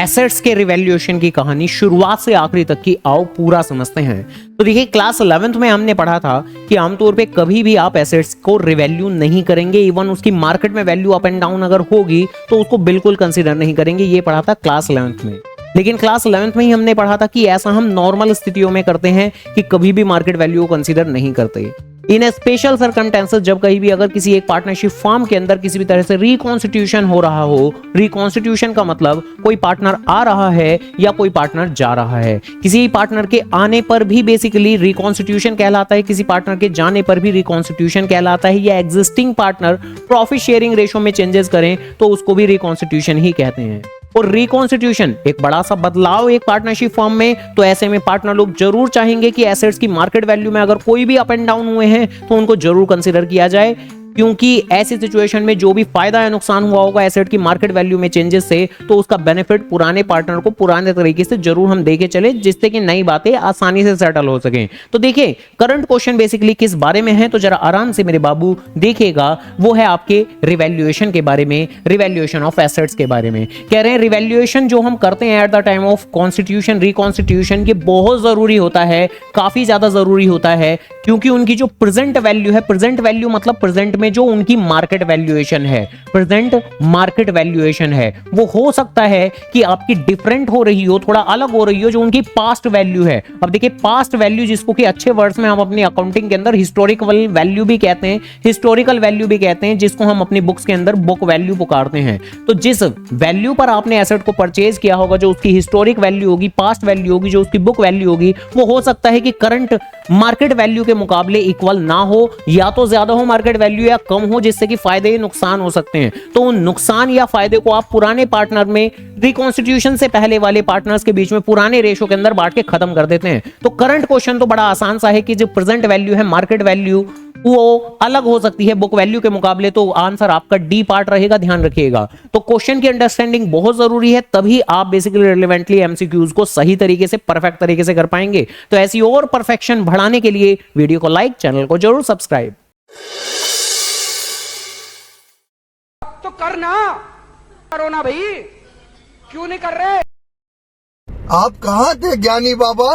Assets के revaluation की कहानी शुरुआत से आखिरी तक की आओ पूरा समझते हैं। तो देखिए क्लास 11th में हमने पढ़ा था कि आमतौर पे कभी भी आप एसेट्स को रिवैल्यू नहीं करेंगे, इवन उसकी मार्केट में वैल्यू अप एंड डाउन अगर होगी तो उसको बिल्कुल कंसीडर नहीं करेंगे। ये पढ़ा था क्लास 11th में। लेकिन क्लास 11th में ही हमने पढ़ा था कि ऐसा हम नॉर्मल स्थितियों में करते हैं कि कभी भी मार्केट वैल्यू को कंसीडर नहीं करते। इन स्पेशल सर्कमस्टेंसेस जब कहीं भी अगर किसी एक पार्टनरशिप फॉर्म के अंदर किसी भी तरह से रिकॉन्स्टिट्यूशन हो रहा हो, रिकॉन्स्टिट्यूशन का मतलब कोई पार्टनर आ रहा है या कोई पार्टनर जा रहा है। किसी पार्टनर के आने पर भी बेसिकली रिकॉन्स्टिट्यूशन कहलाता है, किसी पार्टनर के जाने पर भी रिकॉन्स्टिट्यूशन कहलाता है, या existing partner profit sharing ratio में चेंजेस करें तो उसको भी रिकॉन्स्टिट्यूशन ही कहते हैं। और रिकॉन्स्टिट्यूशन एक बड़ा सा बदलाव एक पार्टनरशिप फॉर्म में, तो ऐसे में पार्टनर लोग जरूर चाहेंगे कि एसेट्स की मार्केट वैल्यू में अगर कोई भी अप एंड डाउन हुए हैं तो उनको जरूर कंसीडर किया जाए, क्योंकि ऐसी सिचुएशन में जो भी फायदा या नुकसान हुआ होगा एसेट की मार्केट वैल्यू में चेंजेस से, तो उसका बेनिफिट पुराने पार्टनर को पुराने तरीके से जरूर हम देके चले, जिससे कि नई बातें आसानी से सेटल हो सकें। तो देखिए करंट क्वेश्चन बेसिकली किस बारे में है, तो जरा आराम से मेरे बाबू देखिएगा। वो है आपके रिवैल्यूएशन के बारे में, रिवैल्यूएशन ऑफ एसेट्स के बारे में। कह रहे हैं रिवैल्यूएशन जो हम करते हैं at the time of constitution, reconstitution, ये बहुत जरूरी होता है, काफी ज्यादा जरूरी होता है, क्योंकि उनकी जो प्रेजेंट वैल्यू है, प्रेजेंट वैल्यू मतलब प्रेजेंट में जो उनकी मार्केट वैल्यूएशन है, प्रेजेंट मार्केट वैल्यूएशन है, वो हो सकता है कि आपकी डिफरेंट हो रही हो, थोड़ा अलग हो रही हो जो उनकी पास्ट वैल्यू है। अब देखिए पास्ट वैल्यू जिसको कि अच्छे वर्ड्स में हम अपनी अकाउंटिंग के अंदर हिस्टोरिकल वैल्यू भी कहते हैं, हिस्टोरिकल वैल्यू भी कहते हैं, जिसको हम अपनी बुक्स के अंदर बुक वैल्यू पुकारते हैं। तो जिस वैल्यू पर आपने एसेट को परचेज किया होगा, जो उसकी हिस्टोरिक वैल्यू होगी, पास्ट वैल्यू होगी, जो उसकी बुक वैल्यू होगी, वो हो सकता है कि करंट मार्केट वैल्यू के मुकाबले इक्वल ना हो, या तो ज्यादा हो मार्केट वैल्यू या कम हो, जिससे कि फायदे नुकसान हो सकते हैं। तो उन नुकसान या फायदे को आप पुराने पार्टनर में, रिकॉन्स्टिट्यूशन से पहले वाले पार्टनर्स के बीच में पुराने रेशो के अंदर बांट के खत्म कर देते हैं। तो करंट क्वेश्चन तो बड़ा आसान सा है कि जो प्रेजेंट वैल्यू है, मार्केट वैल्यू, वो अलग हो सकती है बुक वैल्यू के मुकाबले, तो आंसर आपका डी पार्ट रहेगा, ध्यान रखिएगा। तो क्वेश्चन की अंडरस्टैंडिंग बहुत जरूरी है, तभी आप बेसिकली रिलेवेंटली एमसीक्यूज को सही तरीके से, परफेक्ट तरीके से कर पाएंगे। तो ऐसी और परफेक्शन बढ़ाने के लिए वीडियो को लाइक, चैनल को जरूर सब्सक्राइब तो करना, करो ना भाई, क्यों नहीं कर रहे? आप कहाँ थे ज्ञानी बाबा?